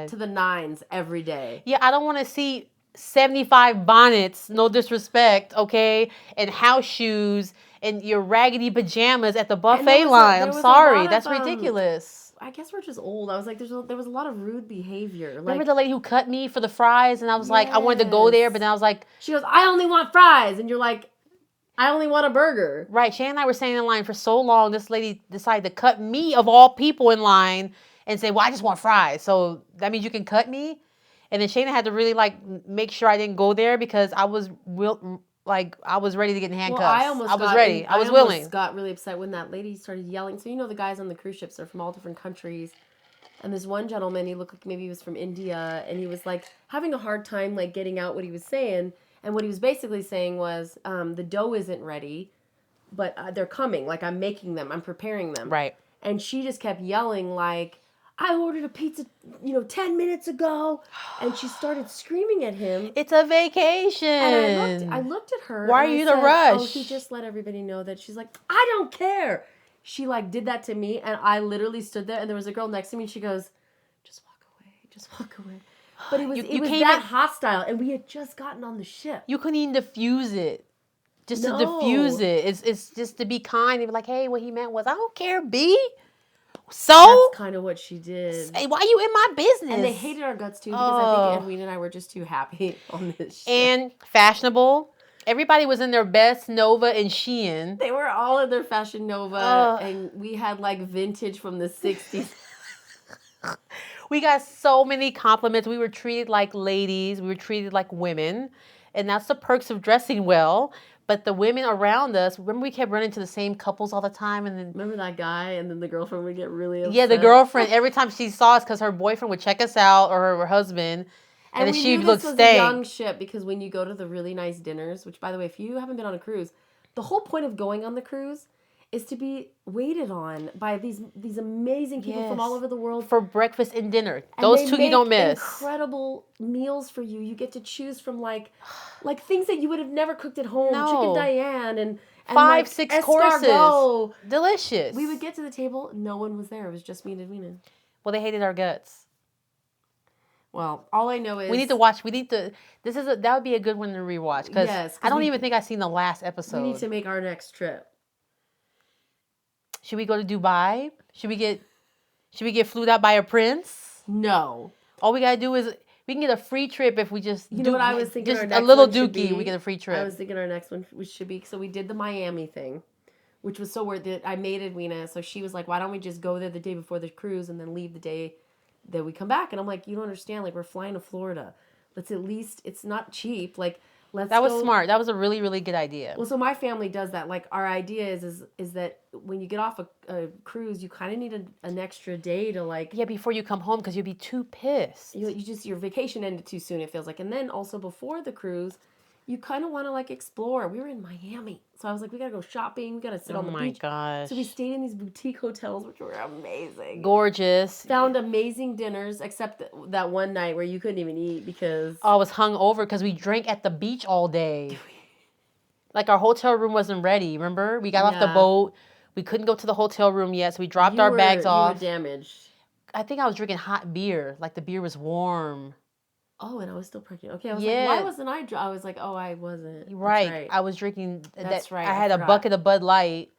to the nines every day. Yeah, I don't want to see 75 bonnets, no disrespect, okay, and house shoes and your raggedy pajamas at the buffet line. I'm sorry, that's ridiculous. I guess we're just old. I was like, there was a lot of rude behavior. Remember the lady who cut me for the fries, and I was like, I wanted to go there, but then I was like, she goes, I only want fries, and you're like, I only want a burger. Right. Shan and I were standing in line for so long, this lady decided to cut me, of all people, in line and say, well, I just want fries. So that means you can cut me? And then Shana had to really, make sure I didn't go there because I was ready to get in handcuffs. Well, I was willing. I got really upset when that lady started yelling. So, the guys on the cruise ships are from all different countries. And this one gentleman, he looked like maybe he was from India. And he was, having a hard time, getting out what he was saying. And what he was basically saying was, the dough isn't ready, but they're coming. I'm making them. I'm preparing them. Right. And she just kept yelling, I ordered a pizza, 10 minutes ago. And she started screaming at him. It's a vacation. And I looked at her. Why and are you I in a said, rush? Oh, he just let everybody know that. She's like, I don't care. She like did that to me. And I literally stood there. And there was a girl next to me. And she goes, just walk away. Just walk away. But it was that hostile. And we had just gotten on the ship. You couldn't even diffuse it. Just to diffuse it. It's just to be kind and be like, hey, what he meant was, I don't care, B. So? That's kind of what she did. Hey, why are you in my business? And they hated our guts too because I think Edwina and I were just too happy on this ship. And fashionable. Everybody was in their best Nova and Shein. They were all in their Fashion Nova. And we had like vintage from the 60s. We got so many compliments. We were treated like ladies. We were treated like women. And that's the perks of dressing well. But the women around us, remember we kept running to the same couples all the time? And then remember that guy? And then the girlfriend would get really upset. Yeah, the girlfriend, every time she saw us, because her boyfriend would check us out or her husband. And then she'd look stank. A young ship because when you go to the really nice dinners, which by the way, if you haven't been on a cruise, the whole point of going on the cruise is to be waited on by these amazing people from all over the world. For breakfast and dinner. Those two you don't miss. Incredible meals for you. You get to choose from like things that you would have never cooked at home. No. Chicken Diane and 5, 6 courses. Escargot. Delicious. We would get to the table. No one was there. It was just me and Edwina. Well, they hated our guts. Well, all I know is we need to watch. That would be a good one to rewatch because I don't even think I've seen the last episode. We need to make our next trip. Should we go to Dubai? Should we get flued out by a prince? No. All we gotta do is we can get a free trip if we just know what I was thinking. Just a little dookie, we get a free trip. I was thinking our next one should be so we did the Miami thing, which was so weird that I made Edwina. So she was like, "Why don't we just go there the day before the cruise and then leave the day that we come back?" And I'm like, "You don't understand. Like we're flying to Florida. Let's at least. It's not cheap. Like." That was smart. That was a really, really good idea. Well, so my family does that. Like our idea is that when you get off a cruise, you kind of need an extra day to like. Yeah, before you come home because you'd be too pissed. Your vacation ended too soon. It feels like, and then also before the cruise, you kind of want to like explore. We were in Miami, so I was like, we gotta go shopping. We gotta sit on the beach. Oh my gosh! So we stayed in these boutique hotels, which were amazing, gorgeous. Found amazing dinners, except that one night where you couldn't even eat because I was hungover because we drank at the beach all day. Like our hotel room wasn't ready. Remember, we got off the boat. We couldn't go to the hotel room yet, so we dropped our bags off. You were damaged. I think I was drinking hot beer. Like the beer was warm. Oh, and I was still pregnant. Okay, I was like, why wasn't I? I was like, oh, I wasn't. Right. I was drinking. That's right. I had a bucket of Bud Light,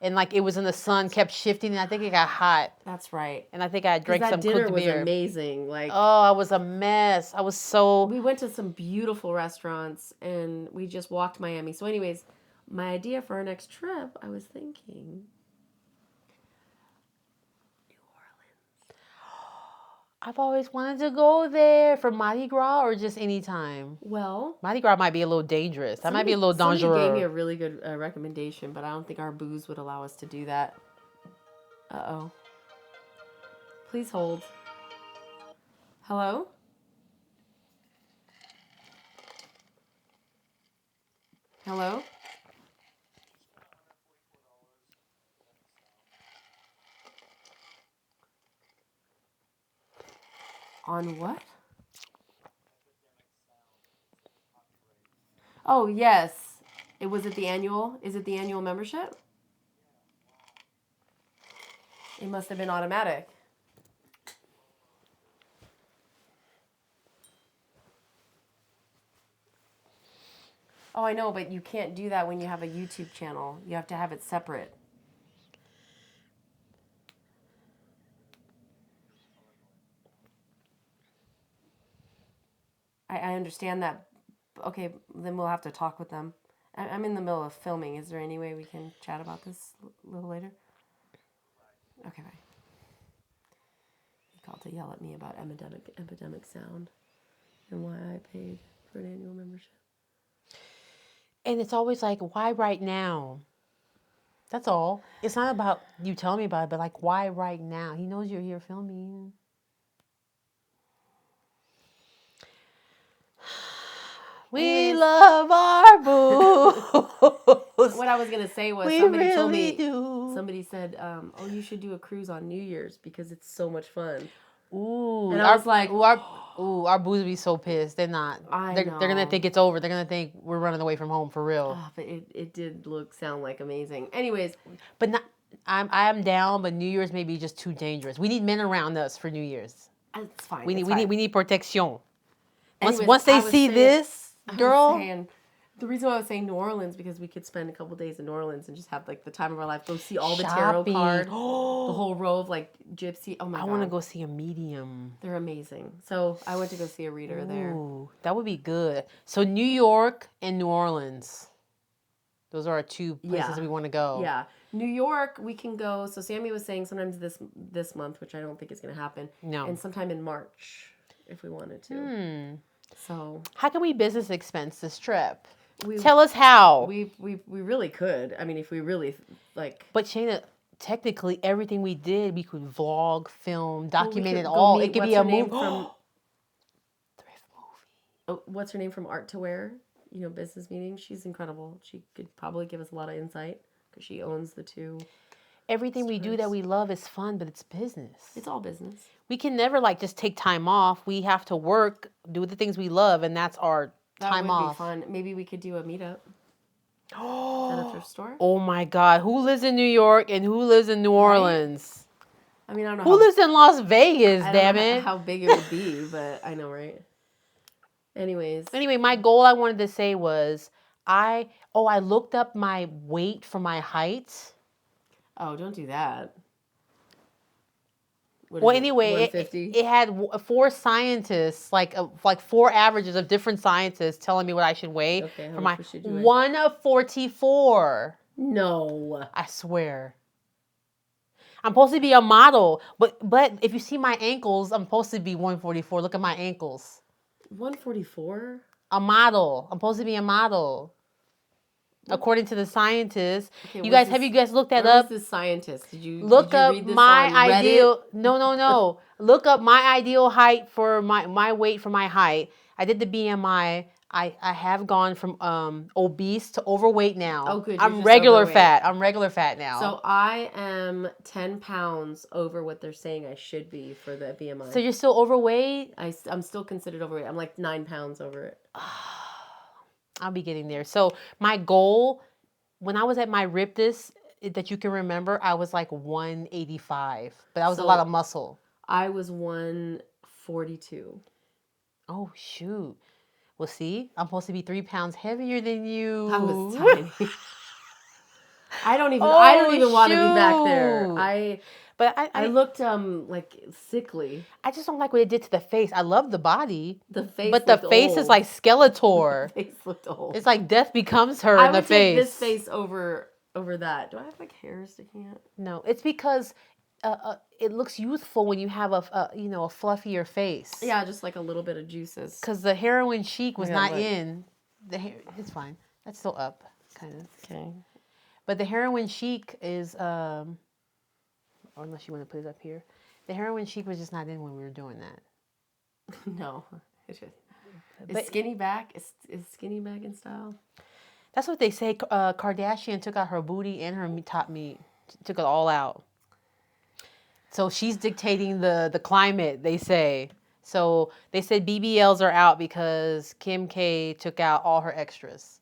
and like it was in the sun, kept shifting, and I think it got hot. That's right. And I think I drank some cooked beer. That dinner was amazing. Like, oh, I was a mess. I was so. We went to some beautiful restaurants, and we just walked Miami. So, anyways, my idea for our next trip, I was thinking. I've always wanted to go there for Mardi Gras or just any time. Well, Mardi Gras might be a little dangerous. That might be a little dangerous. Somebody gave me a really good recommendation, but I don't think our booze would allow us to do that. Uh-oh. Please hold. Hello? Hello? On what? Oh, yes. Was it the annual? Is it the annual membership? It must have been automatic. Oh, I know, but you can't do that when you have a YouTube channel. You have to have it separate. I understand that. Okay, then we'll have to talk with them. I'm in the middle of filming. Is there any way we can chat about this a little later? Okay, bye. He called to yell at me about epidemic sound and why I paid for an annual membership. And it's always like, why right now? That's all. It's not about you telling me about it, but like, why right now? He knows you're here filming. We Anyways. love our booze. What I was gonna say was We somebody told really me. do. Somebody said, "Oh, you should do a cruise on New Year's because it's so much fun." Ooh, And I was like, our booze would be so pissed. They're not. I They're gonna know. think it's over. They're gonna think we're running away from home for real. But it did sound like amazing. Anyways, But not. I'm down, but New Year's may be just too dangerous. We need men around us for New Year's. it's fine. We it's fine. need protection. Anyways, Once they I was see saying- this, I was girl. saying, the reason why I was saying New Orleans because we could spend a couple days in New Orleans and just have like the time of our life. Go see all the tarot Shopping. cards, the whole row of like gypsy. Oh my god, I want to go see a medium. They're amazing. So I went to go see a reader there. Ooh, that would be good. So New York and New Orleans. Those are our two places Yeah. we want to go. Yeah, New York we can go. So Sammy was saying sometimes this month, which I don't think is going to happen. No. And sometime in March if we wanted to. So How can we business expense this trip? we Tell us how. we really could. I mean, if we really like. But Shana, technically everything we did, we could vlog, film, document it go all. meet- It could what's be her a name movie. from Thrift movie. oh, what's her name from Art to Wear? You know, business meeting. She's incredible. She could probably give us a lot of insight because she owns the two. Everything we do that we love is fun, but it's business. It's all business. We can never like just take time off. We have to work, do the things we love, and that's our That time would off. be fun. Maybe we could do a meetup at a thrift store. Oh my God. Who lives in New York and who lives in New Orleans? I mean, I don't know. Who lives in Las Vegas, I damn don't know it? how big it would be, but I know, right? Anyways. Anyway, my goal I wanted to say was I looked up my weight for my height. Oh, don't do that. What Well, is it, anyway, 150? it had 4 scientists, like 4 averages of different scientists telling me what I should weigh Okay, how for much my should you weigh? 144. No. I swear. I'm supposed to be a model, but if you see my ankles, I'm supposed to be 144. Look at my ankles. 144? A model. I'm supposed to be a model. According to the scientists. Okay, Have you guys looked that where up? was this scientist? Did you Look up read this my on Reddit? ideal. No. Look up my ideal height for my weight for my height. I did the BMI. I have gone from obese to overweight now. Oh, good. You're I'm just regular overweight. fat. I'm regular fat now. So I am 10 pounds over what they're saying I should be for the BMI. So you're still overweight? I'm still considered overweight. I'm like 9 pounds over it. I'll be getting there. So my goal, when I was at my riptest, that you can remember, I was like 185, but that was a lot of muscle. I was 142. Oh shoot! Well, see, I'm supposed to be 3 pounds heavier than you. I was tiny. I don't even want to be back there. shoot. I looked like sickly. I just don't like what it did to the face. I love the body, The face, but the face is like Skeletor. The face looked old. It's like death becomes her I in the would take face. this face over that. Do I have like hair sticking out? No, it's because it looks youthful when you have a fluffier face. Yeah, just like a little bit of juices. Because the heroin chic was not look. in. It's fine. That's still up, kind of. Okay. But the heroin chic is, or unless you want to put it up here, the heroin chic was just not in when we were doing that. No. Is But- skinny back? Is skinny back in style? That's what they say. Kardashian took out her booty and her top meat, took it all out. So she's dictating the climate, they say. So they said BBLs are out because Kim K took out all her extras.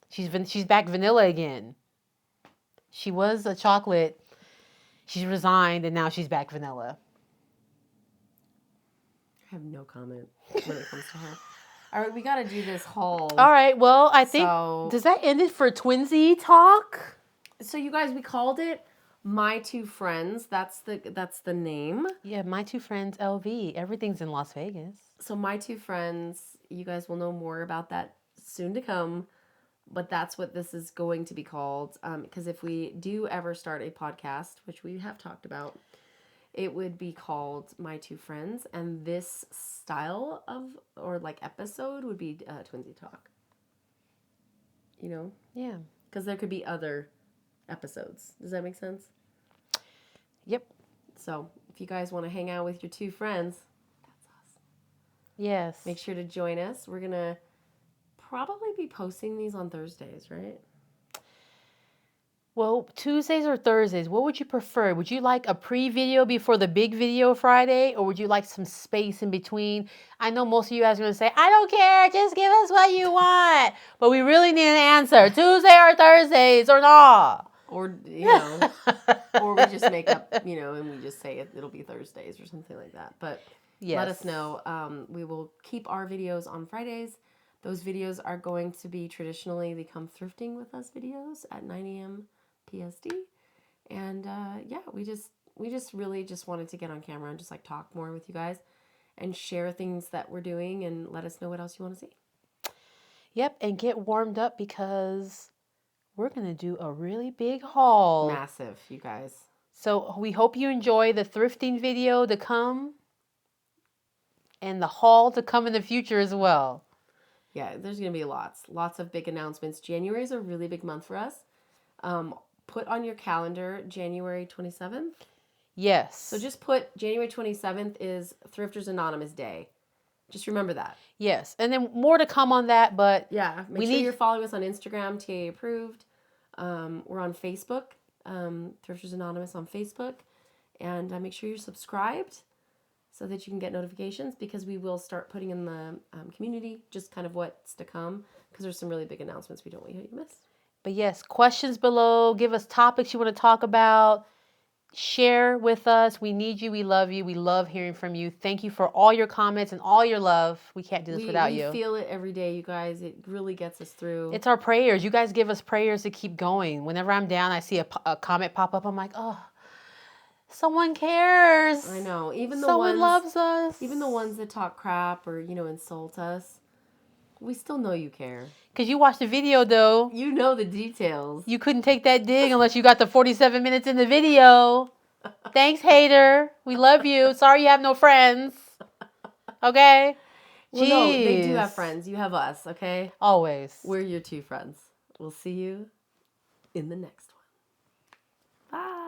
She's back vanilla again. She was a chocolate. She's resigned and now she's back vanilla. I have no comment when it comes to her. All right, we got to do this haul. All right. Well, I think does that end it for twinsie talk? So you guys, we called it My Two Friends. That's the name. Yeah, My Two Friends LV. Everything's in Las Vegas. So My Two Friends, you guys will know more about that soon to come. But that's what this is going to be called. Because if we do ever start a podcast, which we have talked about, it would be called My Two Friends. And this style of, or like episode would be Twinsie Talk. You know? Yeah. Because there could be other episodes. Does that make sense? Yep. So if you guys want to hang out with your two friends, that's us. Yes. Make sure to join us. We're going to probably be posting these on Thursdays, right? Well, Tuesdays or Thursdays, what would you prefer? Would you like a pre-video before the big video Friday, or would you like some space in between? I know most of you guys are going to say, I don't care, just give us what you want. But we really need an answer. Tuesday or Thursdays or not. Or, or we just make up, and we just say it'll be Thursdays or something like that. But let us know. We will keep our videos on Fridays. Those videos are going to be traditionally the Come Thrifting With Us videos at 9 a.m. PSD. And we just really just wanted to get on camera and just like talk more with you guys and share things that we're doing and let us know what else you want to see. Yep, and get warmed up because we're going to do a really big haul. Massive, you guys. So we hope you enjoy the thrifting video to come and the haul to come in the future as well. Yeah, there's going to be lots of big announcements. January is a really big month for us. Put on your calendar January 27th. Yes. So just put January 27th is Thrifters Anonymous Day. Just remember that. Yes. And then more to come on that, but yeah, make sure you're following us on Instagram, TA approved. We're on Facebook, Thrifters Anonymous on Facebook. And make sure you're subscribed so that you can get notifications, because we will start putting in the community just kind of what's to come, because there's some really big announcements we don't want you to miss. But yes, questions below. Give us topics you want to talk about. Share with us. We need you. We love you. We love hearing from you. Thank you for all your comments and all your love. We can't do this without you. We feel it every day, you guys. It really gets us through. It's our prayers. You guys give us prayers to keep going. Whenever I'm down, I see a comment pop up. I'm like, oh, someone cares. I know. Even the someone ones, loves us. Even the ones that talk crap or, insult us. We still know you care. Because you watched the video, though. You know the details. You couldn't take that dig unless you got the 47 minutes in the video. Thanks, hater. We love you. Sorry you have no friends. Okay? Well, no, they do have friends. You have us, okay? Always. We're your two friends. We'll see you in the next one. Bye.